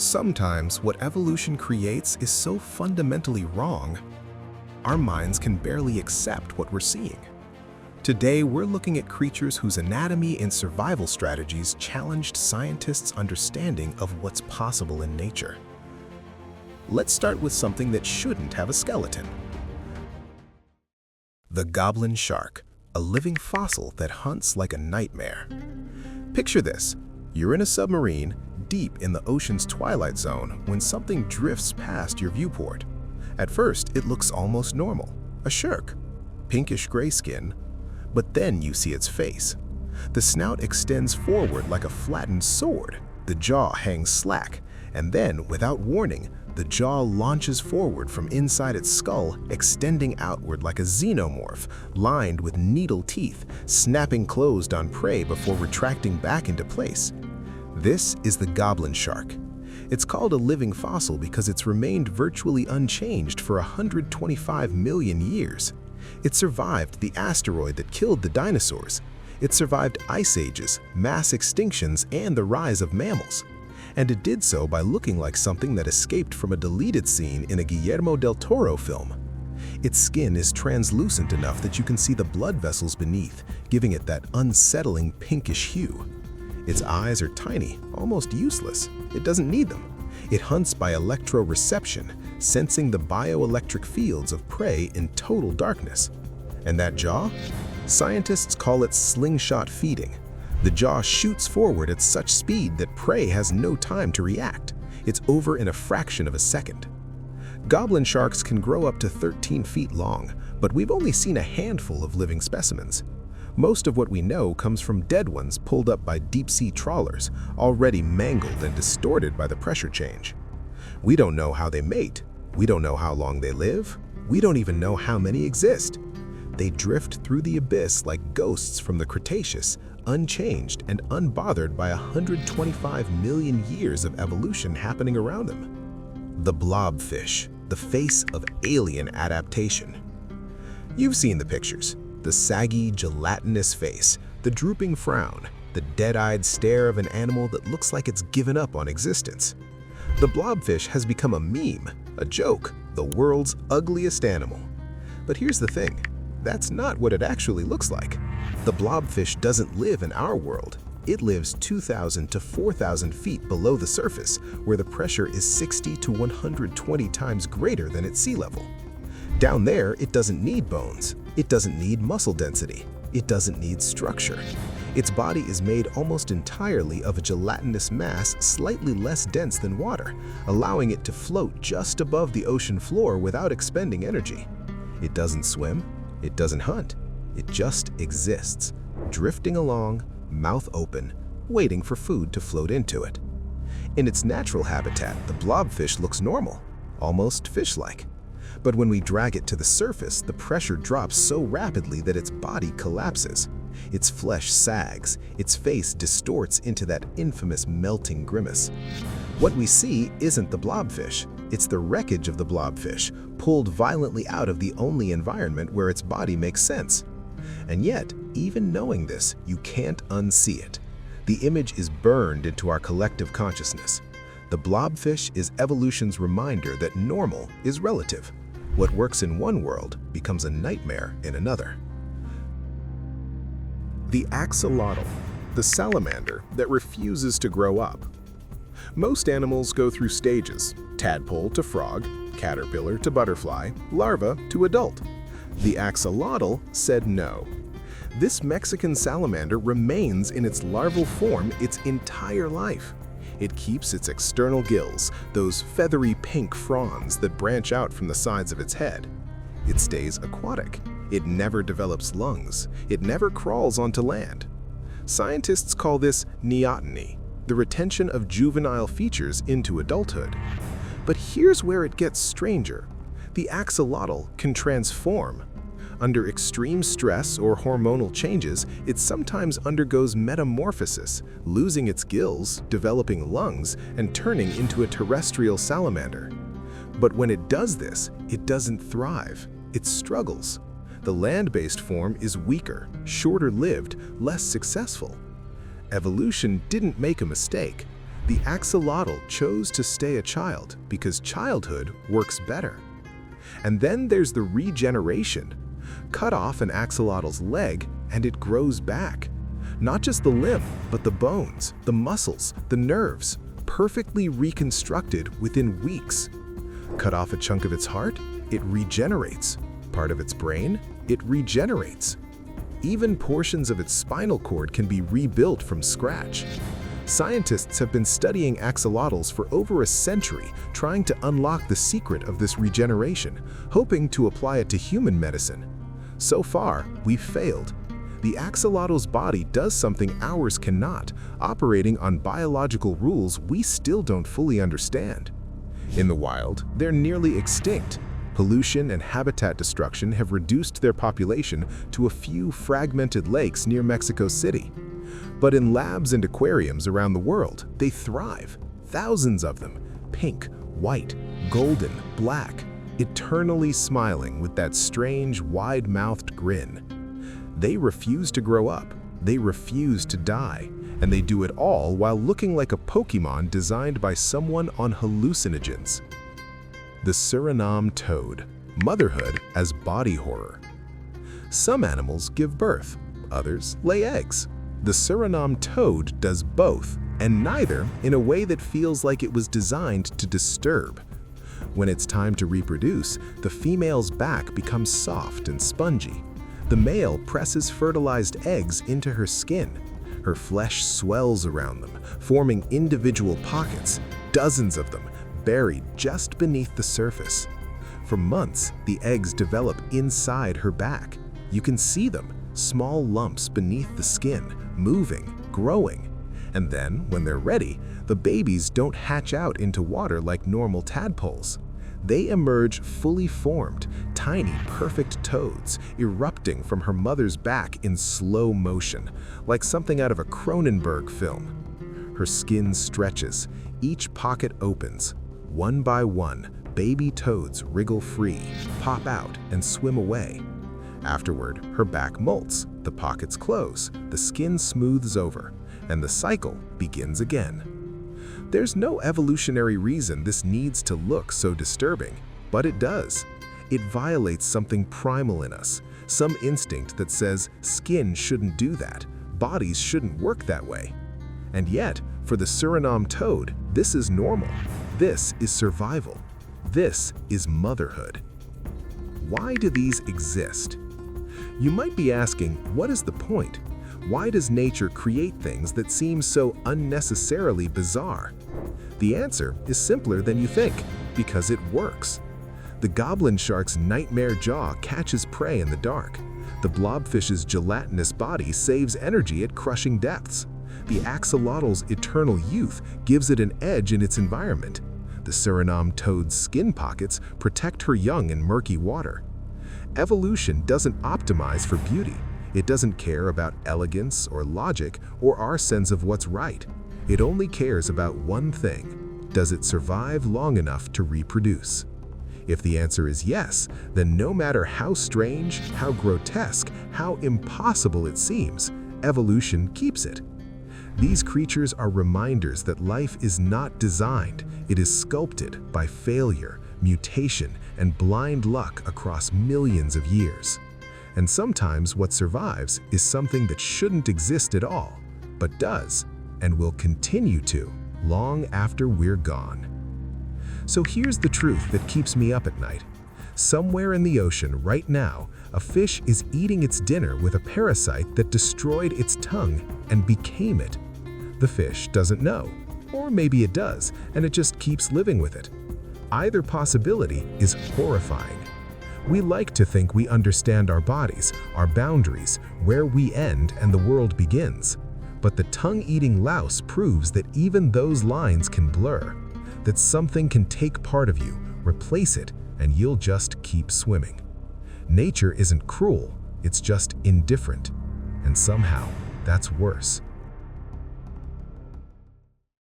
Sometimes what evolution creates is so fundamentally wrong, our minds can barely accept what we're seeing. Today, we're looking at creatures whose anatomy and survival strategies challenged scientists' understanding of what's possible in nature. Let's start with something that shouldn't have a skeleton. The goblin shark, a living fossil that hunts like a nightmare. Picture this. You're in a submarine, deep in the ocean's twilight zone, when something drifts past your viewport. At first, it looks almost normal, a shark, pinkish gray skin, but then you see its face. The snout extends forward like a flattened sword, the jaw hangs slack, and then, without warning, the jaw launches forward from inside its skull, extending outward like a xenomorph, lined with needle teeth, snapping closed on prey before retracting back into place. This is the goblin shark. It's called a living fossil because it's remained virtually unchanged for 125 million years. It survived the asteroid that killed the dinosaurs. It survived ice ages, mass extinctions, and the rise of mammals. And it did so by looking like something that escaped from a deleted scene in a Guillermo del Toro film. Its skin is translucent enough that you can see the blood vessels beneath, giving it that unsettling pinkish hue. Its eyes are tiny, almost useless. It doesn't need them. It hunts by electroreception, sensing the bioelectric fields of prey in total darkness. And that jaw? Scientists call it slingshot feeding. The jaw shoots forward at such speed that prey has no time to react. It's over in a fraction of a second. Goblin sharks can grow up to 13 feet long, but we've only seen a handful of living specimens. Most of what we know comes from dead ones pulled up by deep-sea trawlers, already mangled and distorted by the pressure change. We don't know how they mate. We don't know how long they live. We don't even know how many exist. They drift through the abyss like ghosts from the Cretaceous, unchanged and unbothered by 125 million years of evolution happening around them. The blobfish, the face of alien adaptation. You've seen the pictures. The saggy, gelatinous face, the drooping frown, the dead-eyed stare of an animal that looks like it's given up on existence. The blobfish has become a meme, a joke, the world's ugliest animal. But here's the thing, that's not what it actually looks like. The blobfish doesn't live in our world. It lives 2,000 to 4,000 feet below the surface, where the pressure is 60 to 120 times greater than at sea level. Down there, it doesn't need bones. It doesn't need muscle density. It doesn't need structure. Its body is made almost entirely of a gelatinous mass slightly less dense than water, allowing it to float just above the ocean floor without expending energy. It doesn't swim. It doesn't hunt. It just exists, drifting along, mouth open, waiting for food to float into it. In its natural habitat, the blobfish looks normal, almost fish-like. But when we drag it to the surface, the pressure drops so rapidly that its body collapses. Its flesh sags, its face distorts into that infamous melting grimace. What we see isn't the blobfish, it's the wreckage of the blobfish, pulled violently out of the only environment where its body makes sense. And yet, even knowing this, you can't unsee it. The image is burned into our collective consciousness. The blobfish is evolution's reminder that normal is relative. What works in one world becomes a nightmare in another. The axolotl, the salamander that refuses to grow up. Most animals go through stages: tadpole to frog, caterpillar to butterfly, larva to adult. The axolotl said no. This Mexican salamander remains in its larval form its entire life. It keeps its external gills, those feathery pink fronds that branch out from the sides of its head. It stays aquatic. It never develops lungs. It never crawls onto land. Scientists call this neoteny, the retention of juvenile features into adulthood. But here's where it gets stranger. The axolotl can transform. Under extreme stress or hormonal changes, it sometimes undergoes metamorphosis, losing its gills, developing lungs, and turning into a terrestrial salamander. But when it does this, it doesn't thrive. It struggles. The land-based form is weaker, shorter-lived, less successful. Evolution didn't make a mistake. The axolotl chose to stay a child because childhood works better. And then there's the regeneration. Cut off an axolotl's leg and it grows back. Not just the limb, but the bones, the muscles, the nerves, perfectly reconstructed within weeks. Cut off a chunk of its heart, it regenerates. Part of its brain, it regenerates. Even portions of its spinal cord can be rebuilt from scratch. Scientists have been studying axolotls for over a century, trying to unlock the secret of this regeneration, hoping to apply it to human medicine. So far, we've failed. The axolotl's body does something ours cannot, operating on biological rules we still don't fully understand. In the wild, they're nearly extinct. Pollution and habitat destruction have reduced their population to a few fragmented lakes near Mexico City. But in labs and aquariums around the world, they thrive. Thousands of them, pink, white, golden, black, eternally smiling with that strange, wide-mouthed grin. They refuse to grow up, they refuse to die, and they do it all while looking like a Pokemon designed by someone on hallucinogens. The Suriname toad, motherhood as body horror. Some animals give birth, others lay eggs. The Suriname toad does both, and neither in a way that feels like it was designed to disturb. When it's time to reproduce, the female's back becomes soft and spongy. The male presses fertilized eggs into her skin. Her flesh swells around them, forming individual pockets, dozens of them, buried just beneath the surface. For months, the eggs develop inside her back. You can see them, small lumps beneath the skin, moving, growing. And then, when they're ready, the babies don't hatch out into water like normal tadpoles. They emerge fully formed, tiny, perfect toads, erupting from her mother's back in slow motion, like something out of a Cronenberg film. Her skin stretches, each pocket opens. One by one, baby toads wriggle free, pop out, and swim away. Afterward, her back molts, the pockets close, the skin smooths over, and the cycle begins again. There's no evolutionary reason this needs to look so disturbing, but it does. It violates something primal in us, some instinct that says skin shouldn't do that, bodies shouldn't work that way. And yet, for the Suriname toad, this is normal. This is survival. This is motherhood. Why do these exist? You might be asking, what is the point? Why does nature create things that seem so unnecessarily bizarre? The answer is simpler than you think, because it works. The goblin shark's nightmare jaw catches prey in the dark. The blobfish's gelatinous body saves energy at crushing depths. The axolotl's eternal youth gives it an edge in its environment. The Suriname toad's skin pockets protect her young in murky water. Evolution doesn't optimize for beauty. It doesn't care about elegance or logic or our sense of what's right. It only cares about one thing. Does it survive long enough to reproduce? If the answer is yes, then no matter how strange, how grotesque, how impossible it seems, evolution keeps it. These creatures are reminders that life is not designed, it is sculpted by failure, mutation, and blind luck across millions of years. And sometimes what survives is something that shouldn't exist at all, but does, and will continue to, long after we're gone. So here's the truth that keeps me up at night. Somewhere in the ocean right now, a fish is eating its dinner with a parasite that destroyed its tongue and became it. The fish doesn't know, or maybe it does, and it just keeps living with it. Either possibility is horrifying. We like to think we understand our bodies, our boundaries, where we end and the world begins. But the tongue-eating louse proves that even those lines can blur, that something can take part of you, replace it, and you'll just keep swimming. Nature isn't cruel, it's just indifferent. And somehow, that's worse.